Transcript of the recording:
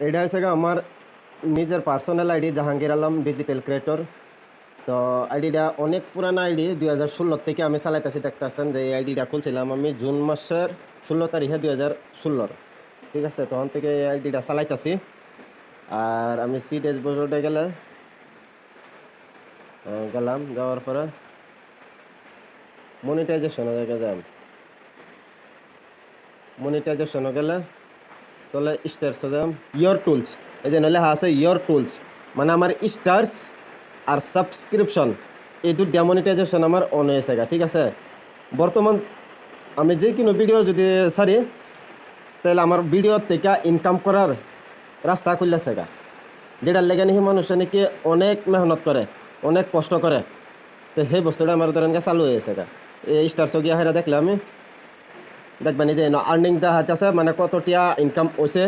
এটা হচ্ছে আমার নিজের personal ID Jahangir Alam digital creator. তো আইডিটা অনেক পুরানো আইডি, 2016 থেকে আমি চালাইতেছি। দেখতেছেন যে এই আইডিটা খুলছিলাম আমি জুন মাসের 16 তারিখে 2016। ঠিক আছে, তখন থেকে এই আইডিটা চালাইতেছি। আর আমি সি ড্যাশবোর্ডে গেলাম, যাওয়ার পরে মনিটাইজেশনে যাম। মনিটাইজেশনে গেলে তাহলে স্টার্সে যাম, ইয়োর টুলস, এই যে লেখা আছে ইয়োর টুলস, মানে আমার স্টার্স আর সাবস্ক্রিপশন এই দুটো মনিটাইজেশন আমার অন হয়েছে গা। ঠিক আছে, বর্তমান আমি যে কোনো ভিডিও যদি সারি তাহলে আমার ভিডিও থেকে ইনকাম করার রাস্তা খুললেছে গা, যেটার লেগে নাকি মানুষ নাকি অনেক মেহনত করে, অনেক কষ্ট করে। তো সেই বস্তুটা আমার ধরেন চালু হয়েছে গা। এই স্টার্সও গিয়া হেরা দেখলে আমি দেখবেন যে আর্নিং দেখাইতেছে, মানে কতটিয়া ইনকাম হয়েছে